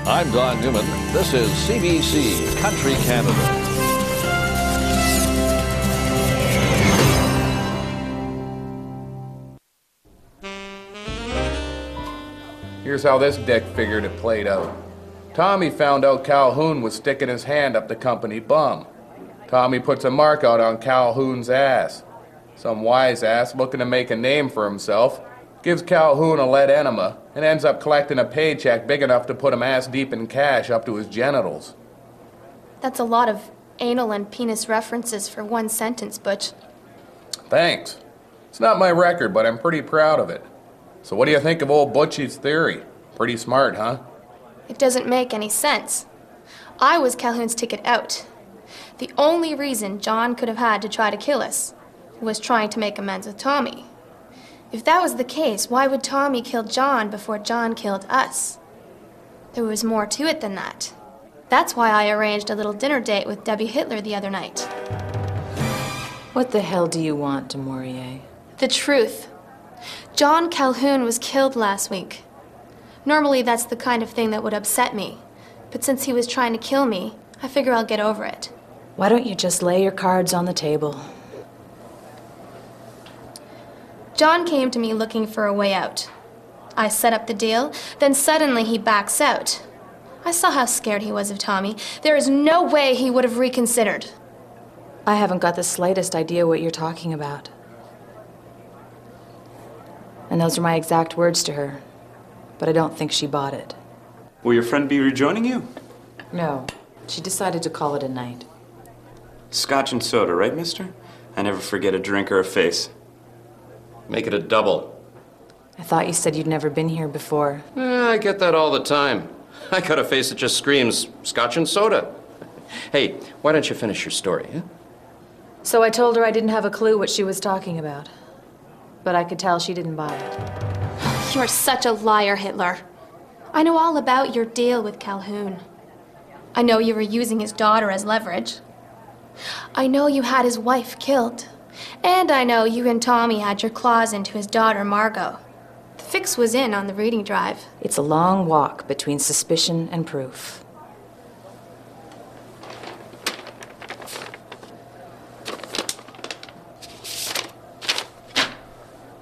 I'm Don Newman. This is CBC Country Canada. Here's how this dick figured it played out. Tommy found out Calhoun was sticking his hand up the company bum. Tommy puts a mark out on Calhoun's ass. Some wise ass looking to make a name for himself gives Calhoun a lead enema and ends up collecting a paycheck big enough to put him ass deep in cash up to his genitals. That's a lot of anal and penis references for one sentence, Butch. Thanks. It's not my record, but I'm pretty proud of it. So what do you think of old Butchie's theory? Pretty smart, huh? It doesn't make any sense. I was Calhoun's ticket out. The only reason John could have had to try to kill us was trying to make amends with Tommy. If that was the case, why would Tommy kill John before John killed us? There was more to it than that. That's why I arranged a little dinner date with Debbie Hitler the other night. What the hell do you want, Du Maurier? The truth. John Calhoun was killed last week. Normally that's the kind of thing that would upset me. But since he was trying to kill me, I figure I'll get over it. Why don't you just lay your cards on the table? John came to me looking for a way out. I set up the deal, then suddenly he backs out. I saw how scared he was of Tommy. There is no way he would have reconsidered. I haven't got the slightest idea what you're talking about. And those are my exact words to her. But I don't think she bought it. Will your friend be rejoining you? No. She decided to call it a night. Scotch and soda, right, mister? I never forget a drink or a face. Make it a double. I thought you said you'd never been here before. I get that all the time. I got a face that just screams Scotch and soda. Hey, why don't you finish your story, huh? So I told her I didn't have a clue what she was talking about. But I could tell she didn't buy it. You're such a liar, Hitler. I know all about your deal with Calhoun. I know you were using his daughter as leverage. I know you had his wife killed. And I know you and Tommy had your claws into his daughter, Margot. The fix was in on the reading drive. It's a long walk between suspicion and proof.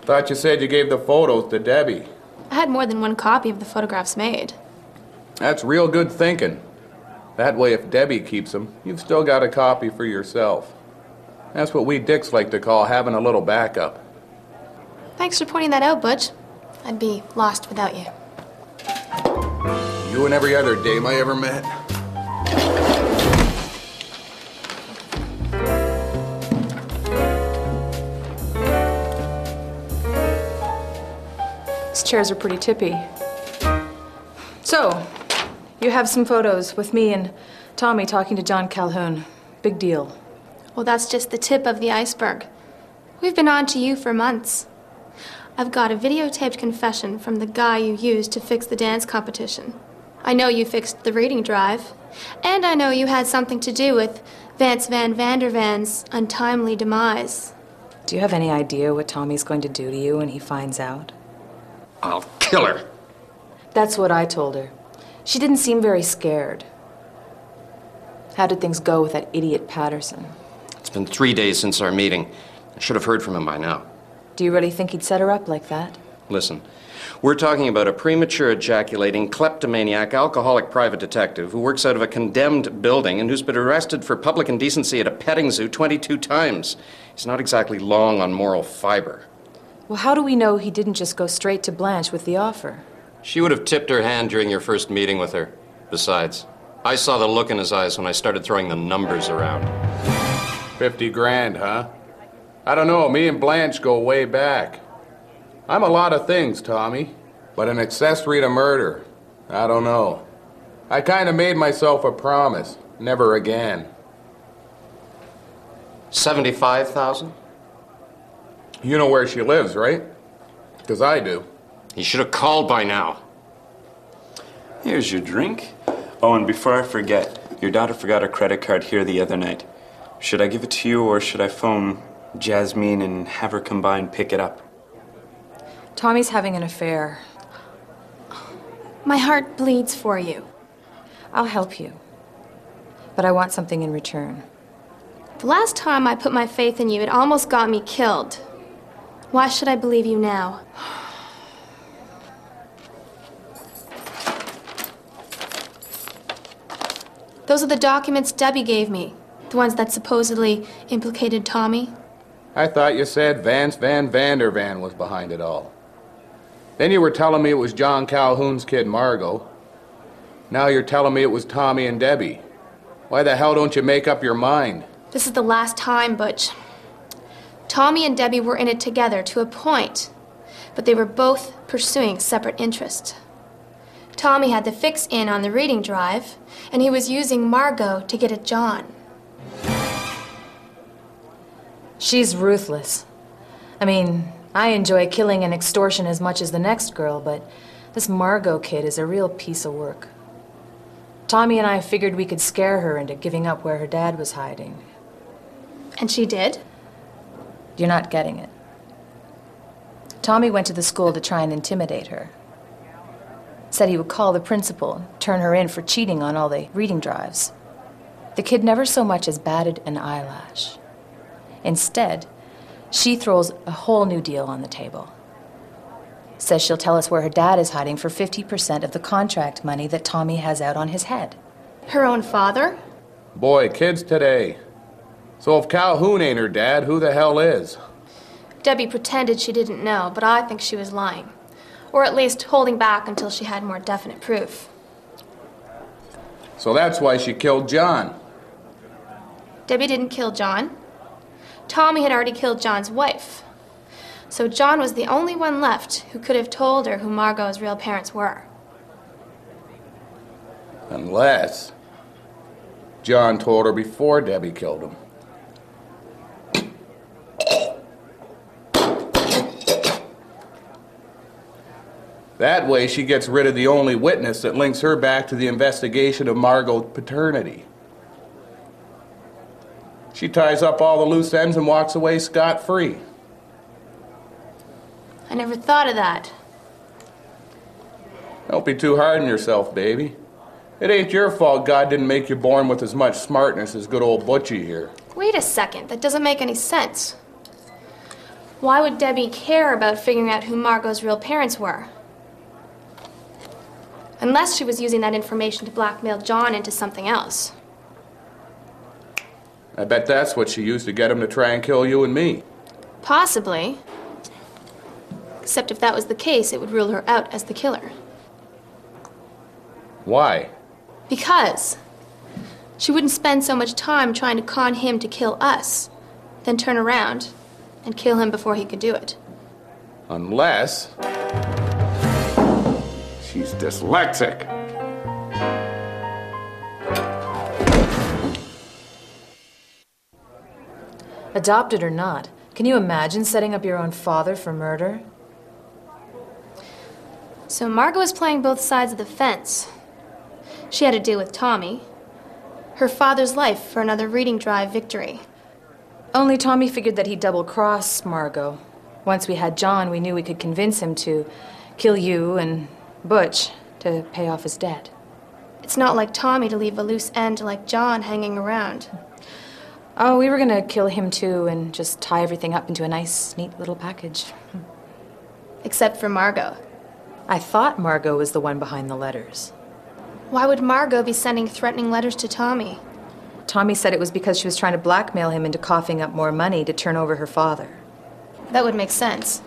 Thought you said you gave the photos to Debbie. I had more than one copy of the photographs made. That's real good thinking. That way, if Debbie keeps them, you've still got a copy for yourself. That's what we dicks like to call having a little backup. Thanks for pointing that out, Butch. I'd be lost without you. You and every other dame I ever met. These chairs are pretty tippy. So, you have some photos with me and Tommy talking to John Calhoun. Big deal. Well, that's just the tip of the iceberg. We've been on to you for months. I've got a videotaped confession from the guy you used to fix the dance competition. I know you fixed the reading drive. And I know you had something to do with Vance Van Vandervan's untimely demise. Do you have any idea what Tommy's going to do to you when he finds out? I'll kill her. That's what I told her. She didn't seem very scared. How did things go with that idiot Patterson? It's been 3 days since our meeting. I should have heard from him by now. Do you really think he'd set her up like that? Listen, we're talking about a premature ejaculating, kleptomaniac, alcoholic private detective who works out of a condemned building and who's been arrested for public indecency at a petting zoo 22 times. He's not exactly long on moral fiber. Well, how do we know he didn't just go straight to Blanche with the offer? She would have tipped her hand during your first meeting with her. Besides, I saw the look in his eyes when I started throwing the numbers around. 50 grand, huh? I don't know, me and Blanche go way back. I'm a lot of things, Tommy, but an accessory to murder, I don't know. I kind of made myself a promise, never again. 75,000? You know where she lives, right? Because I do. You should have called by now. Here's your drink. Oh, and before I forget, your daughter forgot her credit card here the other night. Should I give it to you, or should I phone Jasmine and have her come by and pick it up? Tommy's having an affair. My heart bleeds for you. I'll help you. But I want something in return. The last time I put my faith in you, it almost got me killed. Why should I believe you now? Those are the documents Debbie gave me. The ones that supposedly implicated Tommy. I thought you said Vance Van Vandervan was behind it all. Then you were telling me it was John Calhoun's kid, Margot. Now you're telling me it was Tommy and Debbie. Why the hell don't you make up your mind? This is the last time, Butch. Tommy and Debbie were in it together to a point, but they were both pursuing separate interests. Tommy had the fix in on the reading drive, and he was using Margot to get at John. She's ruthless. I mean, I enjoy killing and extortion as much as the next girl, but this Margot kid is a real piece of work. Tommy and I figured we could scare her into giving up where her dad was hiding. And she did? You're not getting it. Tommy went to the school to try and intimidate her. Said he would call the principal, turn her in for cheating on all the reading drives. The kid never so much as batted an eyelash. Instead, she throws a whole new deal on the table. Says she'll tell us where her dad is hiding for 50% of the contract money that Tommy has out on his head. Her own father? Boy, kids today. So if Calhoun ain't her dad, who the hell is? Debbie pretended she didn't know, but I think she was lying. Or at least holding back until she had more definite proof. So that's why she killed John. Debbie didn't kill John. Tommy had already killed John's wife. So John was the only one left who could have told her who Margot's real parents were. Unless John told her before Debbie killed him. That way she gets rid of the only witness that links her back to the investigation of Margot's paternity. She ties up all the loose ends and walks away scot-free. I never thought of that. Don't be too hard on yourself, baby. It ain't your fault God didn't make you born with as much smartness as good old Butchie here. Wait a second, that doesn't make any sense. Why would Debbie care about figuring out who Margot's real parents were? Unless she was using that information to blackmail John into something else. I bet that's what she used to get him to try and kill you and me. Possibly. Except if that was the case, it would rule her out as the killer. Why? Because she wouldn't spend so much time trying to con him to kill us, then turn around and kill him before he could do it. Unless she's dyslexic. Adopted or not, can you imagine setting up your own father for murder? So Margot was playing both sides of the fence. She had to deal with Tommy, her father's life for another reading drive victory. Only Tommy figured that he'd double-cross Margot. Once we had John, we knew we could convince him to kill you and Butch to pay off his debt. It's not like Tommy to leave a loose end like John hanging around. Oh, we were gonna kill him too and just tie everything up into a nice, neat little package. Except for Margot. I thought Margot was the one behind the letters. Why would Margot be sending threatening letters to Tommy? Tommy said it was because she was trying to blackmail him into coughing up more money to turn over her father. That would make sense.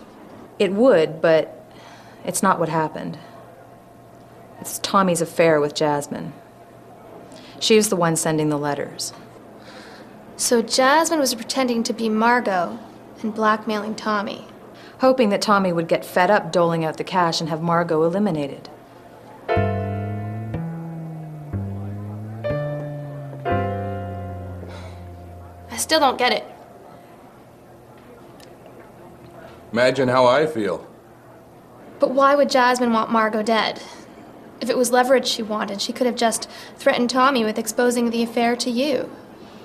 It would, but it's not what happened. It's Tommy's affair with Jasmine. She was the one sending the letters. So Jasmine was pretending to be Margot and blackmailing Tommy. Hoping that Tommy would get fed up doling out the cash and have Margot eliminated. I still don't get it. Imagine how I feel. But why would Jasmine want Margot dead? If it was leverage she wanted, she could have just threatened Tommy with exposing the affair to you.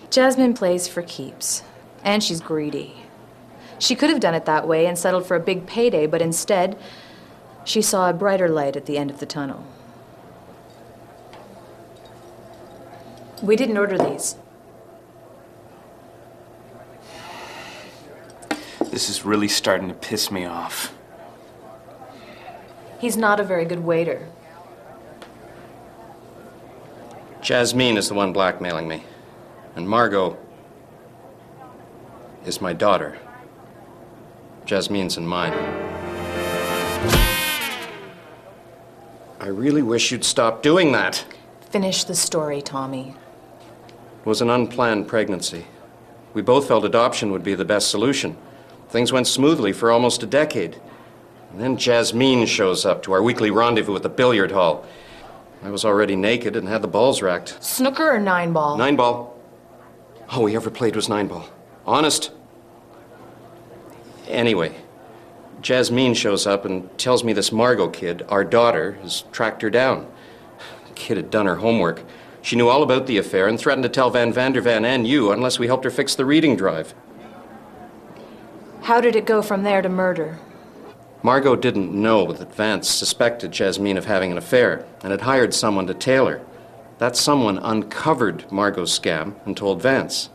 Jasmine plays for keeps, and she's greedy. She could have done it that way and settled for a big payday, but instead, she saw a brighter light at the end of the tunnel. We didn't order these. This is really starting to piss me off. He's not a very good waiter. Jasmine is the one blackmailing me. And Margot is my daughter. Jasmine's in mine. I really wish you'd stop doing that. Finish the story, Tommy. It was an unplanned pregnancy. We both felt adoption would be the best solution. Things went smoothly for almost a decade. And then Jasmine shows up to our weekly rendezvous at the billiard hall. I was already naked and had the balls racked. Snooker or 9-ball? 9-ball. All we ever played was 9-ball. Honest. Anyway, Jasmine shows up and tells me this Margot kid, our daughter, has tracked her down. The kid had done her homework. She knew all about the affair and threatened to tell Van Vandervan and you unless we helped her fix the reading drive. How did it go from there to murder? Margot didn't know that Vance suspected Jasmine of having an affair and had hired someone to tail her. That someone uncovered Margot's scam and told Vance.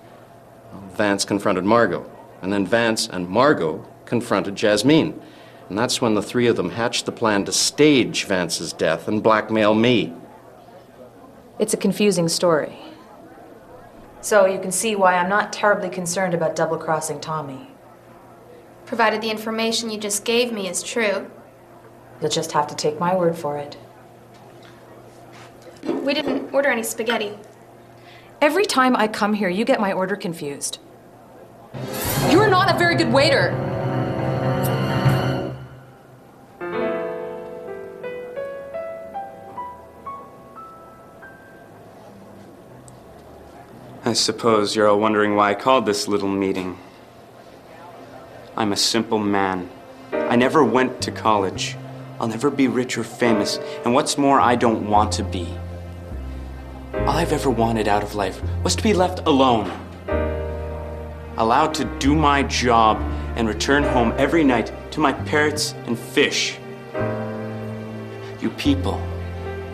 Vance confronted Margot, and then Vance and Margot confronted Jasmine. And that's when the three of them hatched the plan to stage Vance's death and blackmail me. It's a confusing story. So you can see why I'm not terribly concerned about double-crossing Tommy. Provided the information you just gave me is true. You'll just have to take my word for it. We didn't order any spaghetti. Every time I come here, you get my order confused. You're not a very good waiter. I suppose you're all wondering why I called this little meeting. I'm a simple man. I never went to college. I'll never be rich or famous. And what's more, I don't want to be. All I've ever wanted out of life was to be left alone. Allowed to do my job and return home every night to my parrots and fish. You people,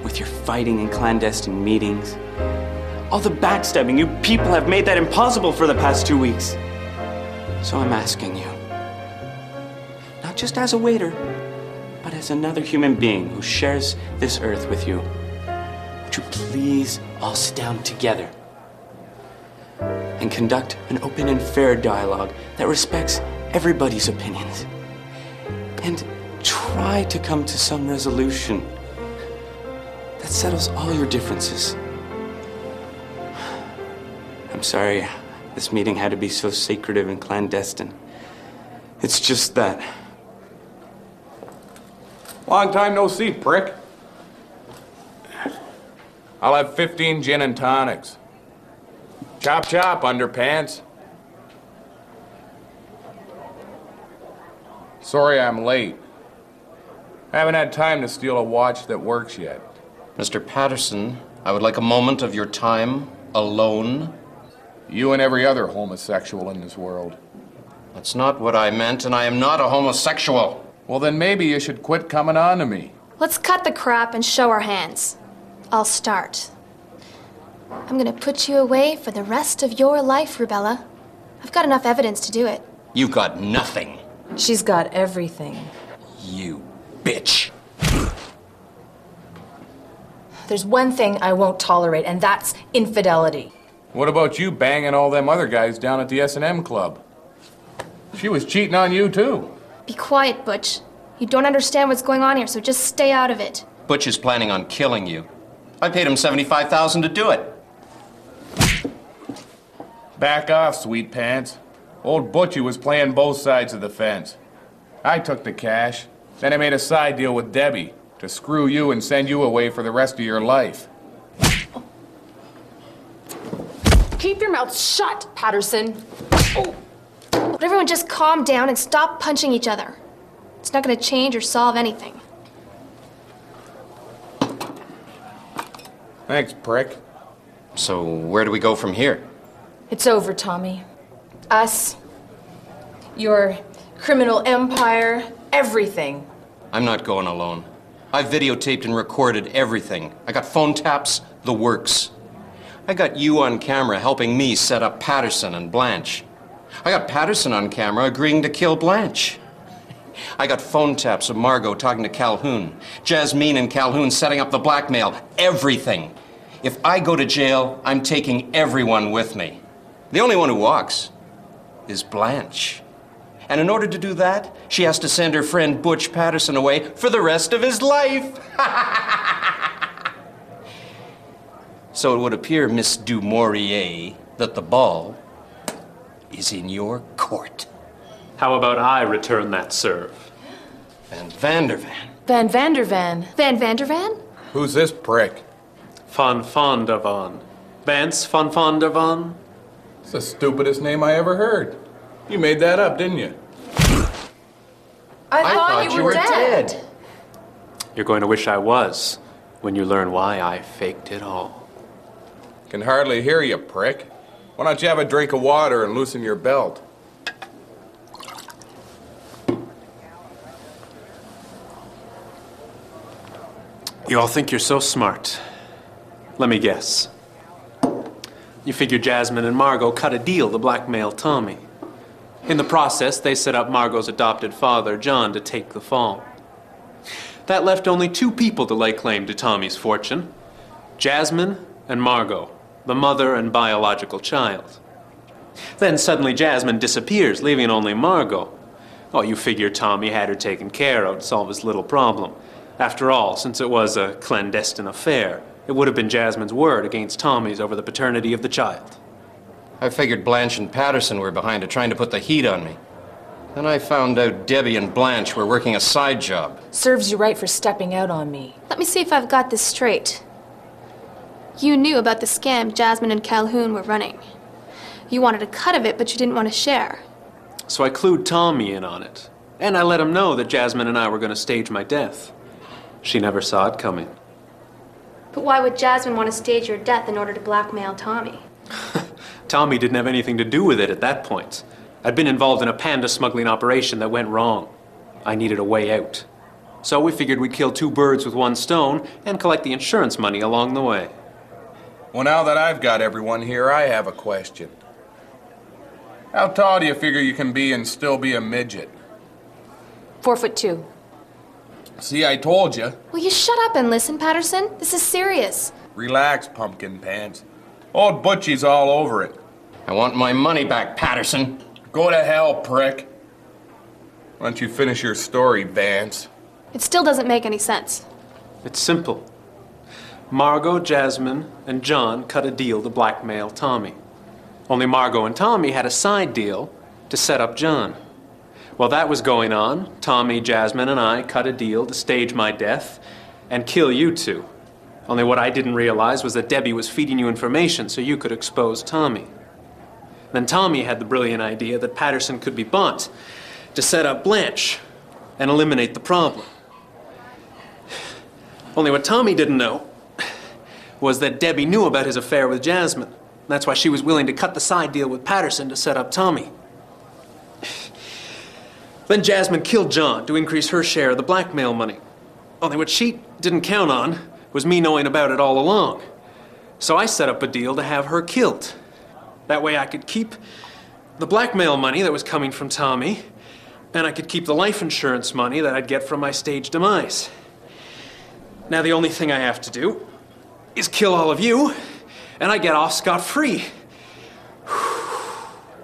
with your fighting and clandestine meetings, all the backstabbing, you people have made that impossible for the past 2 weeks. So I'm asking you, not just as a waiter, but as another human being who shares this earth with you, would you please all sit down together and conduct an open and fair dialogue that respects everybody's opinions and try to come to some resolution that settles all your differences. I'm sorry this meeting had to be so secretive and clandestine. It's just that. Long time no see, prick. I'll have 15 gin and tonics. Chop chop, underpants. Sorry I'm late. I haven't had time to steal a watch that works yet. Mr. Patterson, I would like a moment of your time alone. You and every other homosexual in this world. That's not what I meant, and I am not a homosexual. Well, then maybe you should quit coming on to me. Let's cut the crap and show our hands. I'll start. I'm gonna put you away for the rest of your life, Rubella. I've got enough evidence to do it. You've got nothing. She's got everything. You bitch. There's one thing I won't tolerate, and that's infidelity. What about you banging all them other guys down at the S&M club? She was cheating on you, too. Be quiet, Butch. You don't understand what's going on here, so just stay out of it. Butch is planning on killing you. I paid him $75,000 to do it. Back off, sweet pants. Old Butchie was playing both sides of the fence. I took the cash, then I made a side deal with Debbie to screw you and send you away for the rest of your life. Keep your mouth shut, Patterson. Oh. Would everyone just calm down and stop punching each other? It's not gonna change or solve anything. Thanks, prick. So where do we go from here? It's over, Tommy. Us, your criminal empire, everything. I'm not going alone. I've videotaped and recorded everything. I got phone taps, the works. I got you on camera helping me set up Patterson and Blanche. I got Patterson on camera agreeing to kill Blanche. I got phone taps of Margot talking to Calhoun. Jasmine and Calhoun setting up the blackmail. Everything. If I go to jail, I'm taking everyone with me. The only one who walks is Blanche. And in order to do that, she has to send her friend Butch Patterson away for the rest of his life. So it would appear, Miss Du Maurier, that the ball is in your court. How about I return that serve? Van Vandervan. Van Vandervan. Van Vandervan? Who's this prick? Van Vandervan. Vance Van Vandervan? It's the stupidest name I ever heard. You made that up, didn't you? I thought you were dead. You're going to wish I was when you learn why I faked it all. Can hardly hear you, prick. Why don't you have a drink of water and loosen your belt? You all think you're so smart. Let me guess. You figure Jasmine and Margot cut a deal to blackmail Tommy. In the process, they set up Margot's adopted father, John, to take the fall. That left only two people to lay claim to Tommy's fortune: Jasmine and Margot, the mother and biological child. Then suddenly Jasmine disappears, leaving only Margot. Oh, you figure Tommy had her taken care of to solve his little problem. After all, since it was a clandestine affair, it would have been Jasmine's word against Tommy's over the paternity of the child. I figured Blanche and Patterson were behind it, trying to put the heat on me. Then I found out Debbie and Blanche were working a side job. Serves you right for stepping out on me. Let me see if I've got this straight. You knew about the scam Jasmine and Calhoun were running. You wanted a cut of it, but you didn't want to share. So I clued Tommy in on it. And I let him know that Jasmine and I were going to stage my death. She never saw it coming. But why would Jasmine want to stage your death in order to blackmail Tommy? Tommy didn't have anything to do with it at that point. I'd been involved in a panda smuggling operation that went wrong. I needed a way out. So we figured we'd kill two birds with one stone and collect the insurance money along the way. Well, now that I've got everyone here, I have a question. How tall do you figure you can be and still be a midget? 4'2". See, I told you. Will you shut up and listen, Patterson? This is serious. Relax, pumpkin pants. Old Butchie's all over it. I want my money back, Patterson. Go to hell, prick. Why don't you finish your story, Vance? It still doesn't make any sense. It's simple. Margot, Jasmine, and John cut a deal to blackmail Tommy. Only Margot and Tommy had a side deal to set up John. While that was going on, Tommy, Jasmine, and I cut a deal to stage my death and kill you two. Only what I didn't realize was that Debbie was feeding you information so you could expose Tommy. Then Tommy had the brilliant idea that Patterson could be bought to set up Blanche and eliminate the problem. Only what Tommy didn't know was that Debbie knew about his affair with Jasmine. That's why she was willing to cut the side deal with Patterson to set up Tommy. Then Jasmine killed John to increase her share of the blackmail money. Only what she didn't count on was me knowing about it all along. So I set up a deal to have her killed. That way I could keep the blackmail money that was coming from Tommy, and I could keep the life insurance money that I'd get from my stage demise. Now the only thing I have to do is kill all of you, and I get off scot-free.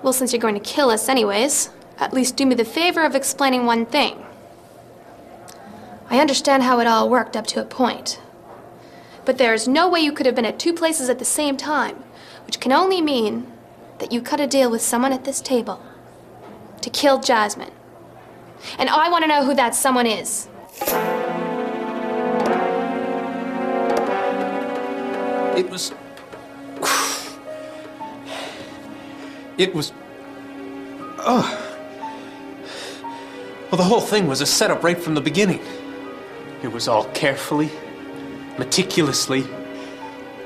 Well, since you're going to kill us anyways, at least do me the favor of explaining one thing. I understand how it all worked up to a point. But there is no way you could have been at two places at the same time, which can only mean that you cut a deal with someone at this table to kill Jasmine. And I want to know who that someone is. It was... Well, the whole thing was a setup right from the beginning. It was all carefully, meticulously,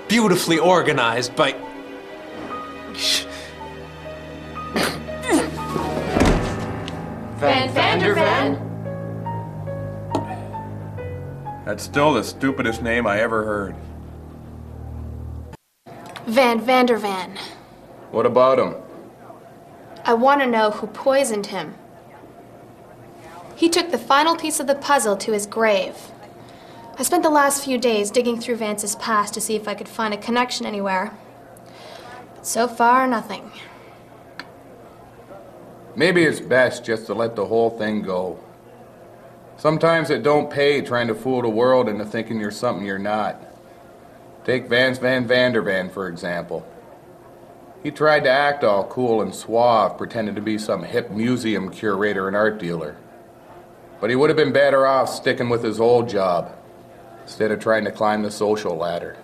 beautifully organized by... Van Vandervan? That's still the stupidest name I ever heard. Van der Van. What about him? I want to know who poisoned him. He took the final piece of the puzzle to his grave. I spent the last few days digging through Vance's past to see if I could find a connection anywhere. But so far, nothing. Maybe it's best just to let the whole thing go. Sometimes it don't pay trying to fool the world into thinking you're something you're not. Take Vance Van der Van, for example. He tried to act all cool and suave, pretending to be some hip museum curator and art dealer. But he would have been better off sticking with his old job, instead of trying to climb the social ladder.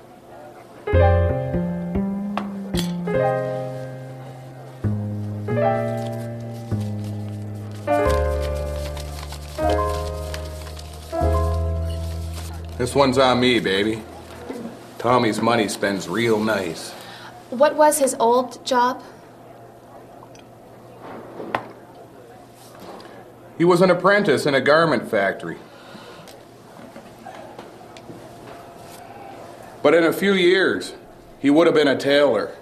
This one's on me, baby. Tommy's money spends real nice. What was his old job? He was an apprentice in a garment factory. But in a few years, he would have been a tailor.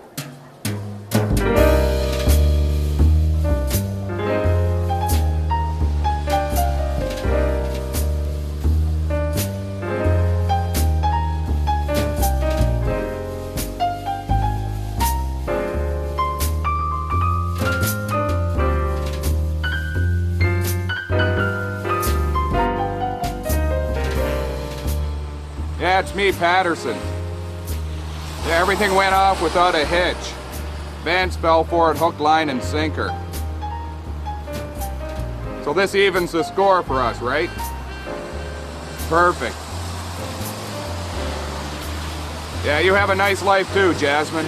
Yeah, it's me, Patterson. Yeah, everything went off without a hitch. Vance fell for it hook, line, and sinker. So this evens the score for us, right? Perfect. Yeah, you have a nice life too, Jasmine.